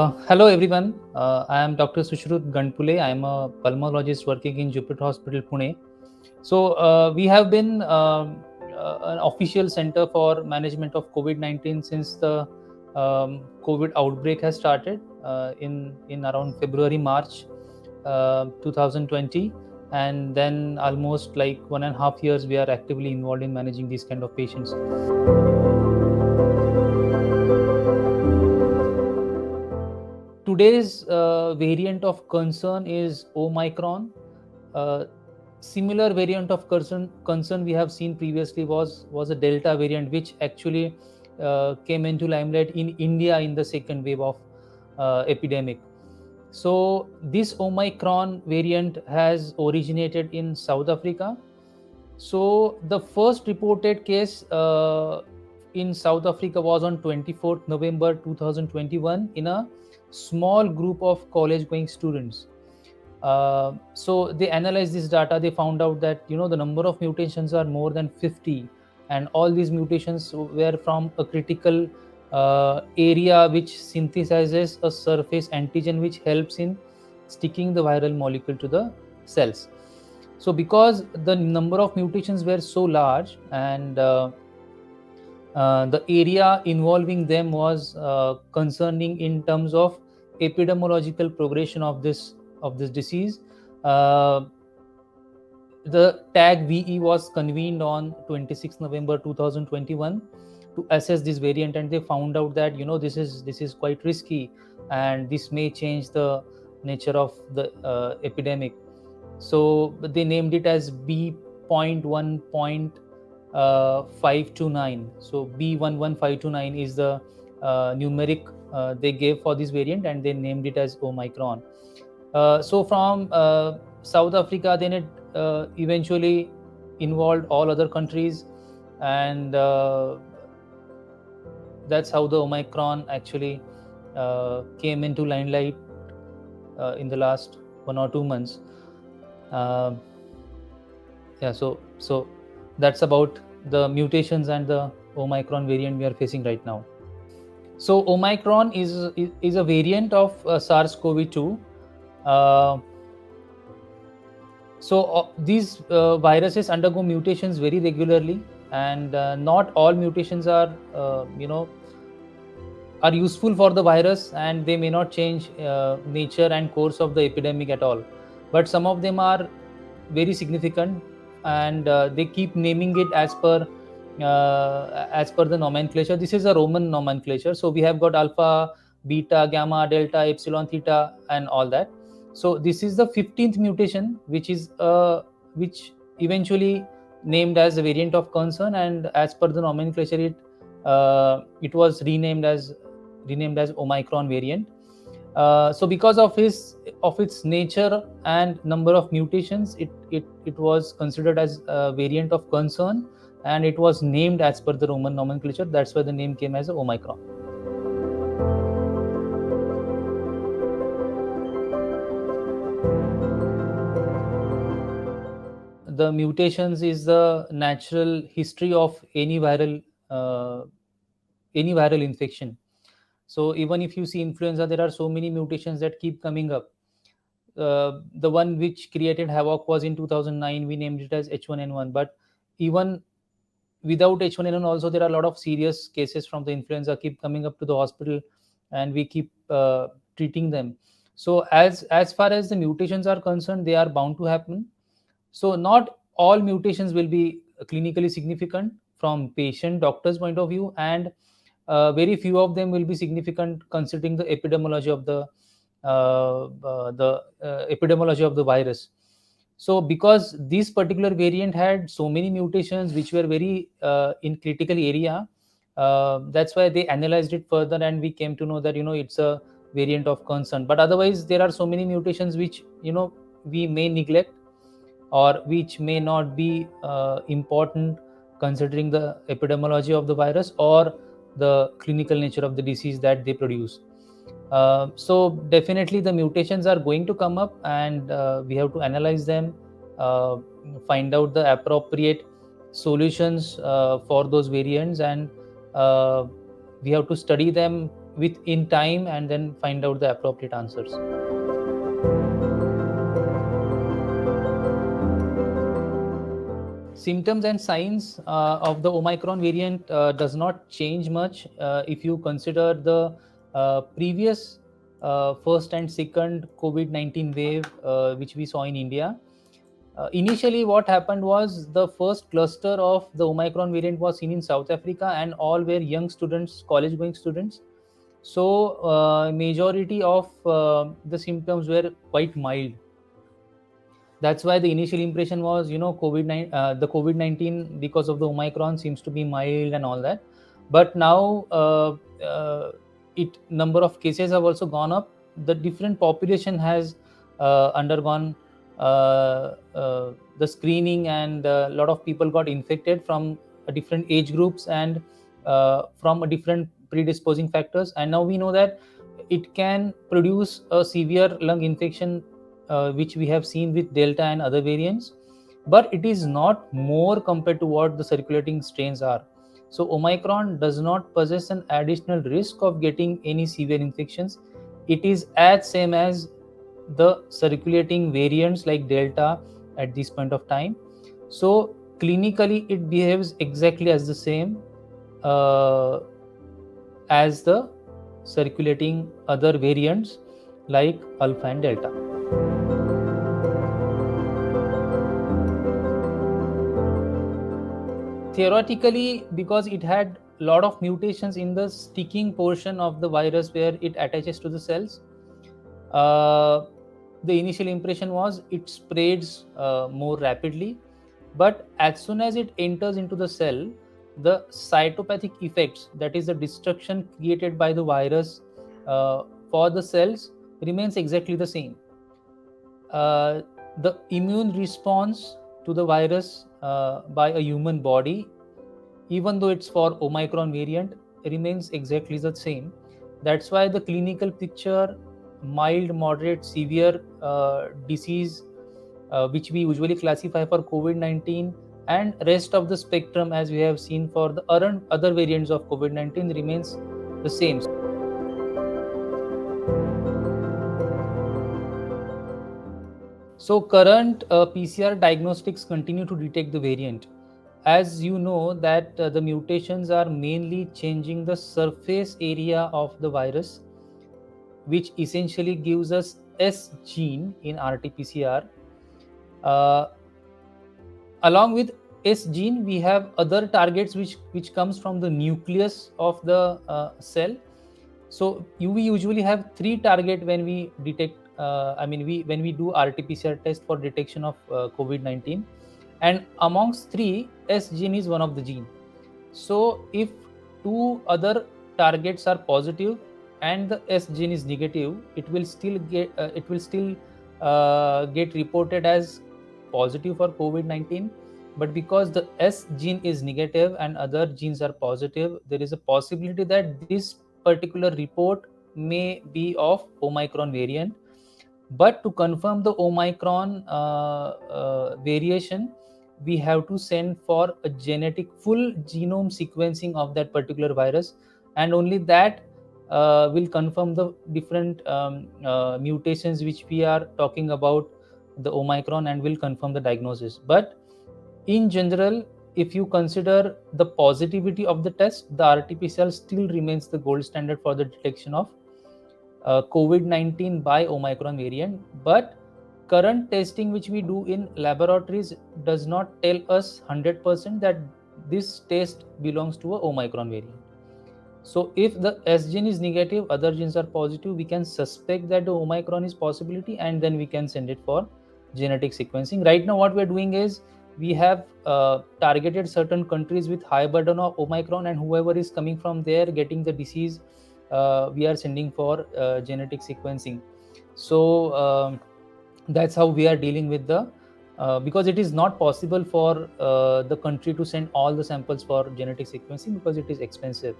Hello everyone. I am Dr. Sushrut Gandpule. I am a pulmonologist working in Jupiter Hospital, Pune. So we have been an official center for management of COVID-19 since the COVID outbreak has started in around February March 2020, and then almost like 1.5 years we are actively involved in managing these kind of patients. Today's variant of concern is Omicron. Uh, Similar variant of concern we have seen previously was a Delta variant, which actually came into limelight in India in the second wave of epidemic. So this Omicron variant has originated in South Africa. So the first reported case in South Africa was on 24th November 2021 in a small group of college-going students. So they analyzed this data. They found out that the number of mutations are more than 50, and all these mutations were from a critical area which synthesizes a surface antigen which helps in sticking the viral molecule to the cells. So because the number of mutations were so large, and the area involving them was concerning in terms of epidemiological progression of this disease, uh, the tag VE was convened on 26 November 2021 to assess this variant, and they found out that this is quite risky, and this may change the nature of the epidemic. So they named it as B.1.529. So B11529 is the numeric they gave for this variant, and they named it as Omicron. So from South Africa, then it eventually involved all other countries, and that's how the Omicron actually came into limelight in the last 1 or 2 months. Uh, yeah, so that's about the mutations and the Omicron variant we are facing right now. So Omicron is a variant of SARS-CoV-2. Uh, so these viruses undergo mutations very regularly, and not all mutations are useful for the virus, and they may not change nature and course of the epidemic at all. But some of them are very significant, and they keep naming it as per the nomenclature. This is a Roman nomenclature, so we have got alpha, beta, gamma, delta, epsilon, theta, and all that. So this is the 15th mutation, which eventually named as a variant of concern, and as per the nomenclature, it was renamed as Omicron variant. So because of its nature and number of mutations, it was considered as a variant of concern, and it was named as per the Roman nomenclature. That's why the name came as Omicron. The mutations is the natural history of uh, any viral infection. So even if you see influenza, there are so many mutations that keep coming up. The one which created havoc was in 2009. We named it as H1N1. But even without H1N1, also there are a lot of serious cases from the influenza keep coming up to the hospital, and we keep treating them. So as far as the mutations are concerned, they are bound to happen. So not all mutations will be clinically significant from patient doctor's point of view, and very few of them will be significant considering the epidemiology of the virus. So because this particular variant had so many mutations which were very in critical area, that's why they analyzed it further, and we came to know that it's a variant of concern. But otherwise, there are so many mutations which we may neglect, or which may not be important considering the epidemiology of the virus or the clinical nature of the disease that they produce. So definitely the mutations are going to come up, and we have to analyze them, uh, find out the appropriate solutions for those variants, and uh, we have to study them in time and then find out the appropriate answers. Symptoms and signs of the Omicron variant does not change much if you consider the previous first and second COVID-19 wave which we saw in India. Initially, what happened was the first cluster of the Omicron variant was seen in South Africa, and all were young students, college-going students. So, majority of the symptoms were quite mild. That's why the initial impression was, the COVID-19 because of the Omicron seems to be mild and all that. But now, number of cases have also gone up. The different population has undergone the screening, and a lot of people got infected from different age groups and from a different predisposing factors. And now we know that it can produce a severe lung infection, which we have seen with Delta and other variants, but it is not more compared to what the circulating strains are. So Omicron does not possess an additional risk of getting any severe infections. It is as same as the circulating variants like Delta at this point of time. So clinically it behaves exactly as the same as the circulating other variants like Alpha and Delta. Theoretically, because it had a lot of mutations in the sticking portion of the virus where it attaches to the cells, the initial impression was it spreads more rapidly. But as soon as it enters into the cell, the cytopathic effects, that is the destruction created by the virus for the cells, remains exactly the same. The immune response to the virus by a human body, even though it's for Omicron variant, remains exactly the same. That's why the clinical picture, mild, moderate, severe disease, which we usually classify for COVID-19, and rest of the spectrum, as we have seen for the other variants of COVID-19, remains the same. So current PCR diagnostics continue to detect the variant. As you know that the mutations are mainly changing the surface area of the virus, which essentially gives us S gene in RT-PCR. Along with S gene, we have other targets which comes from the nucleus of the cell. So we usually have 3 target when we detect. When we do RT-PCR test for detection of COVID-19, and amongst 3, S gene is one of the gene. So if 2 other targets are positive and the S gene is negative, it will still get reported as positive for COVID-19. But because the S gene is negative and other genes are positive, there is a possibility that this particular report may be of Omicron variant. But to confirm the Omicron variation, we have to send for a genetic full genome sequencing of that particular virus, and only that will confirm the different mutations which we are talking about the Omicron, and will confirm the diagnosis. But in general, if you consider the positivity of the test, the RT-PCR still remains the gold standard for the detection of COVID-19 by Omicron variant. But current testing which we do in laboratories does not tell us 100% that this test belongs to a Omicron variant. So if the S gene is negative, other genes are positive, we can suspect that the Omicron is possibility, and then we can send it for genetic sequencing. Right now what we're doing is we have targeted certain countries with high burden of Omicron, and whoever is coming from there getting the disease, we are sending for genetic sequencing. So that's how we are dealing with the because it is not possible for the country to send all the samples for genetic sequencing because it is expensive.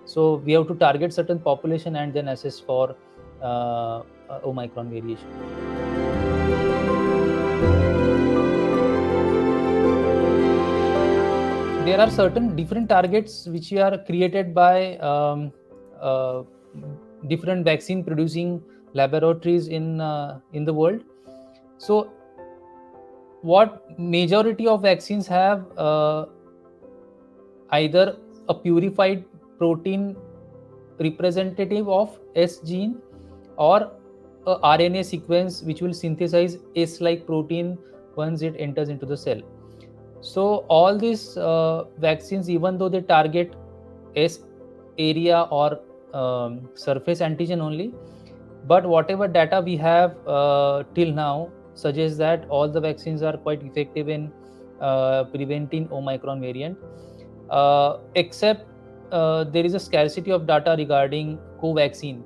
So we have to target certain population and then assess for Omicron variation. There are certain different targets which are created by different vaccine producing laboratories in the world. So what majority of vaccines have either a purified protein representative of S gene, or a RNA sequence which will synthesize S-like protein once it enters into the cell. So all these vaccines, even though they target S area or surface antigen only, but whatever data we have till now suggests that all the vaccines are quite effective in preventing Omicron variant, except there is a scarcity of data regarding Covaxin.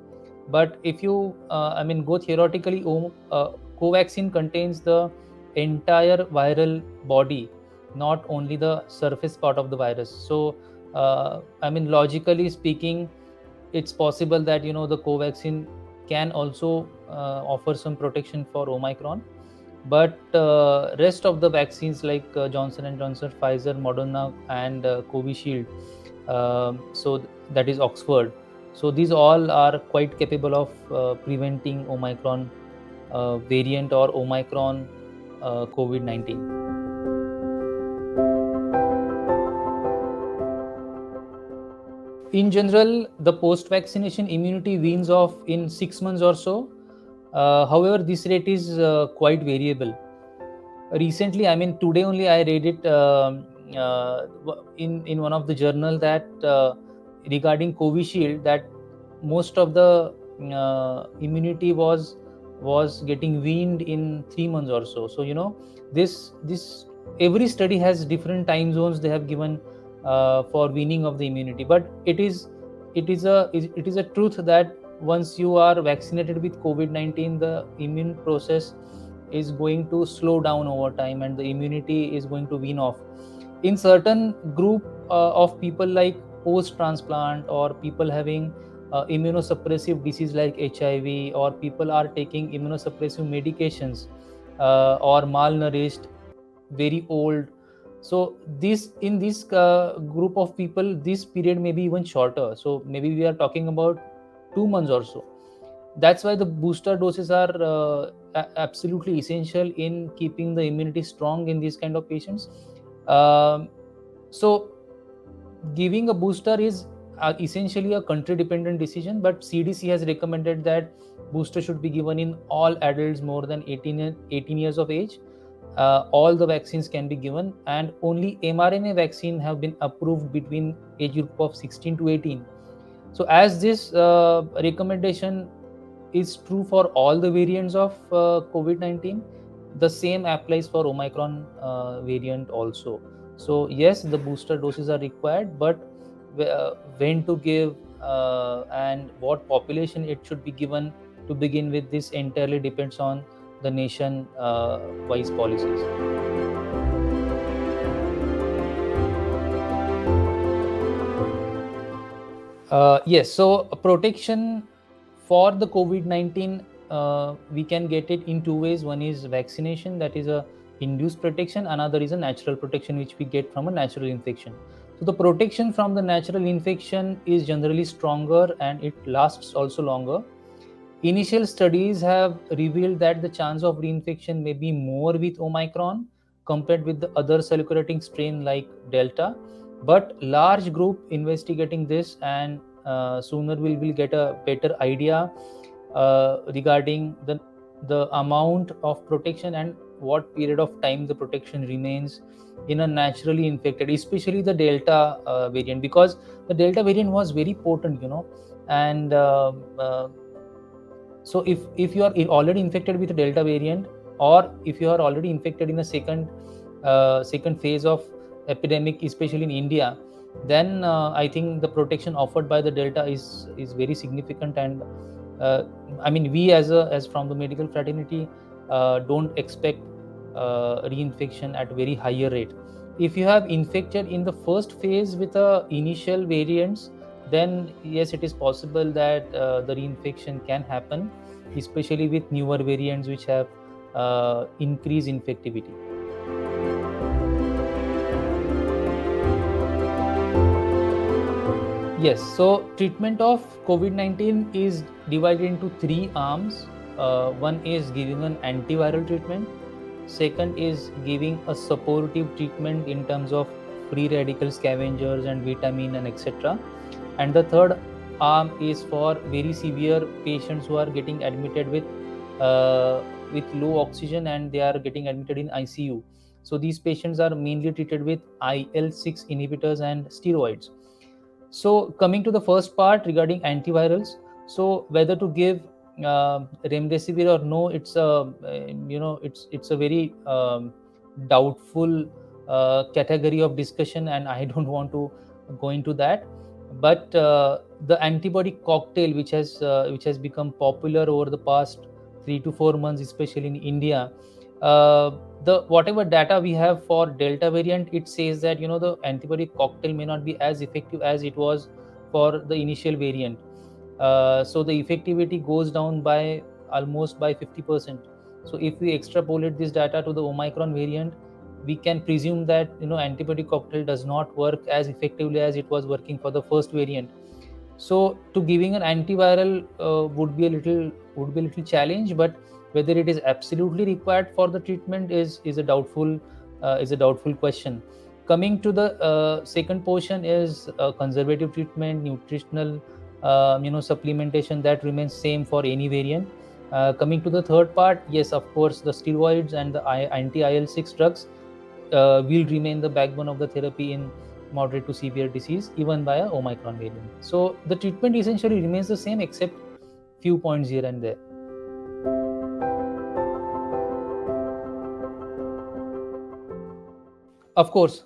But if you, go theoretically, Covaxin contains the entire viral body, not only the surface part of the virus. So, logically speaking, it's possible that the Covaxin can also offer some protection for Omicron, but rest of the vaccines like Johnson and Johnson, Pfizer, Moderna, and Covishield, so that is Oxford. So these all are quite capable of preventing Omicron variant or Omicron COVID-19. In general, the post-vaccination immunity weans off in 6 months or so. However, this rate is quite variable. Recently, today only I read it in one of the journal that regarding Covishield, that most of the immunity was getting weaned in 3 months or so. So this every study has different time zones they have given for weaning of the immunity, but it is a truth that once you are vaccinated with COVID-19, the immune process is going to slow down over time and the immunity is going to wean off. In certain group of people, like post transplant, or people having immunosuppressive disease like HIV, or people are taking immunosuppressive medications, or malnourished, very old. So in this group of people, this period may be even shorter. So maybe we are talking about 2 months or so. That's why the booster doses are absolutely essential in keeping the immunity strong in these kind of patients. So giving a booster is essentially a country dependent decision, but CDC has recommended that booster should be given in all adults more than 18 years of age. All the vaccines can be given, and only mRNA vaccine have been approved between age group of 16 to 18. So as this recommendation is true for all the variants of COVID-19, the same applies for Omicron variant also. So yes, the booster doses are required, but when to give and what population it should be given to begin with, this entirely depends on the nation wise policies. Yes, so protection for the COVID-19, we can get it in two ways. One is vaccination, that is a induced protection. Another is a natural protection, which we get from a natural infection. So the protection from the natural infection is generally stronger and it lasts also longer. Initial studies have revealed that the chance of reinfection may be more with Omicron compared with the other circulating strain like Delta. But large group investigating this, and sooner we will get a better idea regarding the amount of protection and what period of time the protection remains in a naturally infected, especially the Delta variant, because the Delta variant was very potent, and so if you are already infected with a Delta variant, or if you are already infected in a second phase of epidemic, especially in India, then I think the protection offered by the Delta is very significant. And we as from the medical fraternity don't expect reinfection at very higher rate. If you have infected in the first phase with initial variants, then yes, it is possible that the reinfection can happen, especially with newer variants which have increased infectivity. Yes, so treatment of COVID-19 is divided into three arms. One is giving an antiviral treatment. Second is giving a supportive treatment in terms of free radical scavengers and vitamin and etc. And the third arm is for very severe patients who are getting admitted with low oxygen and they are getting admitted in ICU. So these patients are mainly treated with IL-6 inhibitors and steroids. So coming to the first part regarding antivirals, so whether to give remdesivir or no, it's a it's a very doubtful category of discussion, and I don't want to go into that. But the antibody cocktail, which has become popular over the past 3 to 4 months, especially in India, uh, the whatever data we have for delta variant, it says that the antibody cocktail may not be as effective as it was for the initial variant. So the effectivity goes down by almost by 50%. So if we extrapolate this data to the Omicron variant, we can presume that antibody cocktail does not work as effectively as it was working for the first variant. So to giving an antiviral would be a little challenge, but whether it is absolutely required for the treatment is a doubtful question. Coming to the second portion is conservative treatment, nutritional supplementation that remains same for any variant. Coming to the third part, yes, of course, the steroids and the anti-IL-6 drugs will remain the backbone of the therapy in moderate to severe disease, even by a Omicron variant. So the treatment essentially remains the same, except few points here and there. Of course,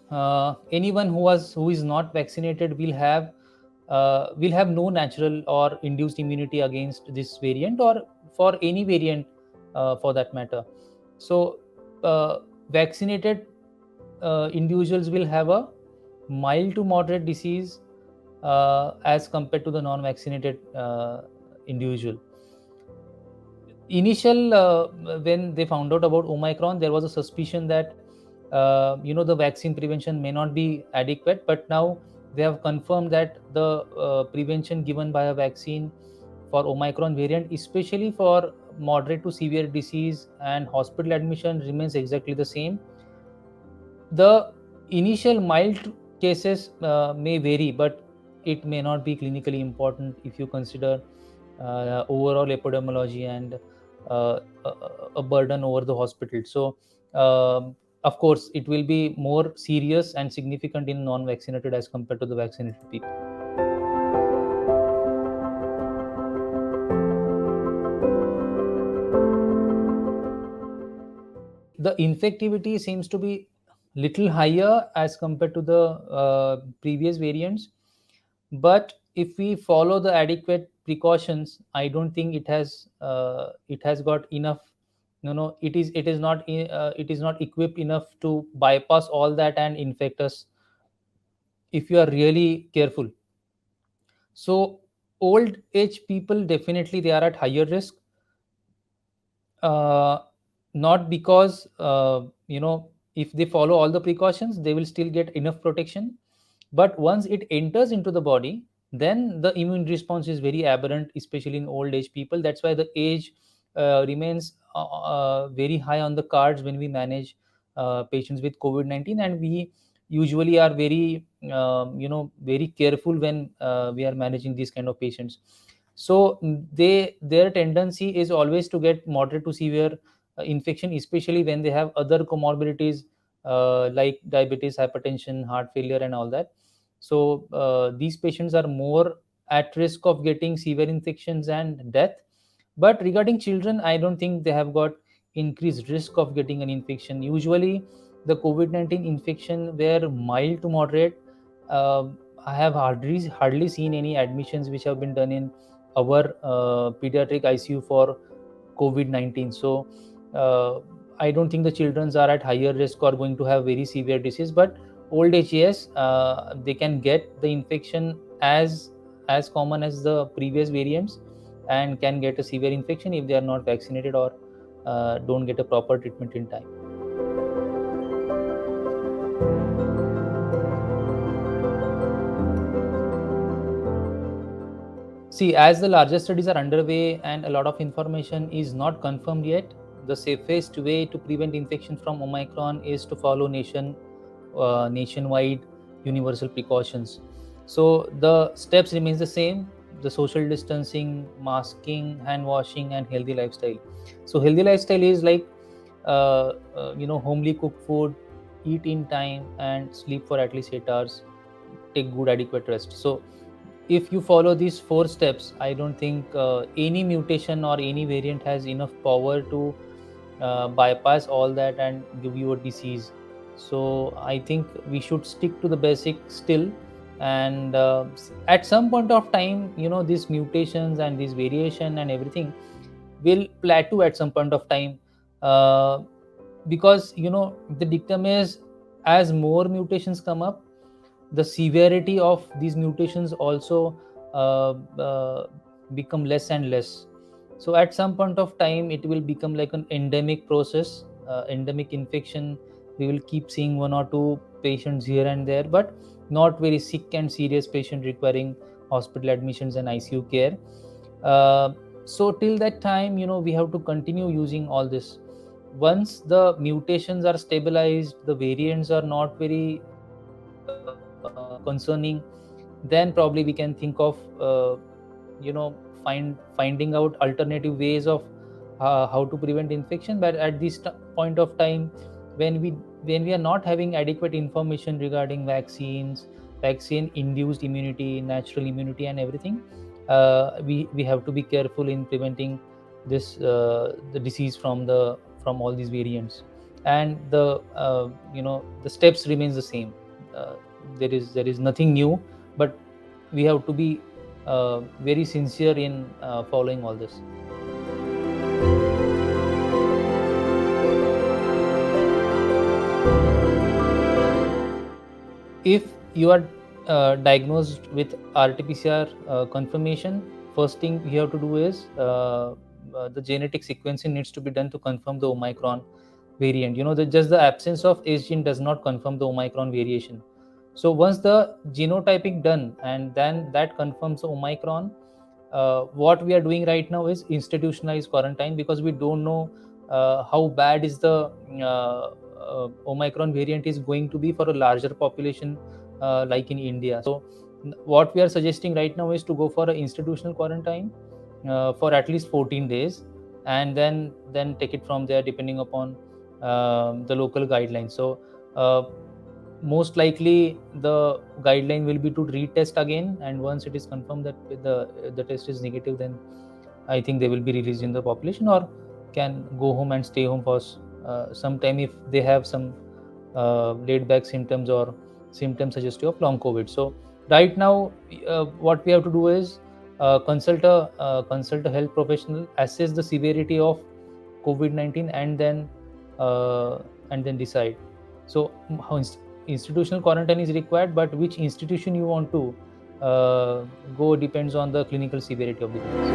anyone who is not vaccinated will have no natural or induced immunity against this variant, or for any variant for that matter. So uh, vaccinated individuals will have a mild to moderate disease as compared to the non-vaccinated individual. Initial When they found out about Omicron, there was a suspicion that the vaccine prevention may not be adequate, but now they have confirmed that the prevention given by a vaccine for Omicron variant, especially for moderate to severe disease and hospital admission, remains exactly the same. The initial mild cases may vary, but it may not be clinically important if you consider overall epidemiology and a, a burden over the hospital. So, of course, it will be more serious and significant in non-vaccinated as compared to the vaccinated people. The infectivity seems to be little higher as compared to the previous variants, but if we follow the adequate precautions, I don't think it has got enough. It is not equipped enough to bypass all that and infect us if you are really careful. So old age people, definitely they are at higher risk, uh, not because if they follow all the precautions they will still get enough protection, but once it enters into the body, then the immune response is very aberrant, especially in old age people. That's why the age remains very high on the cards when we manage patients with COVID-19, and we usually are very very careful when we are managing these kind of patients. So their tendency is always to get moderate to severe infection, especially when they have other comorbidities like diabetes, hypertension, heart failure, and all that. So these patients are more at risk of getting severe infections and death. But regarding children, I don't think they have got increased risk of getting an infection. Usually, the COVID-19 infection were mild to moderate. Uh, I have hardly seen any admissions which have been done in our pediatric ICU for COVID-19. So I don't think the children are at higher risk or going to have very severe disease. But old age, yes, they can get the infection as common as the previous variants, and can get a severe infection if they are not vaccinated or don't get a proper treatment in time. See, as the larger studies are underway and a lot of information is not confirmed yet, the safest way to prevent infection from Omicron is to follow nationwide universal precautions. So the steps remains the same: the social distancing, masking, hand washing, and healthy lifestyle. So healthy lifestyle is like homely cooked food, eat in time, and sleep for at least 8 hours. Take good adequate rest. So if you follow these 4 steps, I don't think any mutation or any variant has enough power to bypass all that and give you a disease. So I think we should stick to the basic still. And at some point of time, these mutations and this variation and everything will plateau at some point of time, uh, because the dictum is, as more mutations come up, the severity of these mutations also uh, uh, become less and less. So at some point of time it will become like an endemic process, endemic infection. We will keep seeing 1 or 2 patients here and there, but not very sick and serious patient requiring hospital admissions and ICU care. So till that time, we have to continue using all this. Once the mutations are stabilized, the variants are not very concerning, then probably we can think of finding out alternative ways of how to prevent infection. But at this point of time, when we are not having adequate information regarding vaccines, vaccine induced immunity, natural immunity, and everything, we have to be careful in preventing this the disease from all these variants. And the steps remains the same. uh, there is nothing new, but we have to be very sincere in following all this. If you are diagnosed with RT-PCR confirmation, first thing you have to do is the genetic sequencing needs to be done to confirm the Omicron variant. Just the absence of H gene does not confirm the Omicron variation. So once the genotyping done, and then that confirms the Omicron, what we are doing right now is institutionalized quarantine, because we don't know how bad is the Omicron variant is going to be for a larger population like in India. So what we are suggesting right now is to go for an institutional quarantine for at least 14 days, and then take it from there depending upon the local guidelines. So most likely the guideline will be to retest again, and once it is confirmed that the test is negative, then I think they will be released in the population, or can go home and stay home for some time if they have some laid back symptoms or symptoms suggestive of long COVID. So right now, what we have to do is consult a health professional, assess the severity of COVID-19, and then decide. So how institutional quarantine is required, but which institution you want to go depends on the clinical severity of the disease.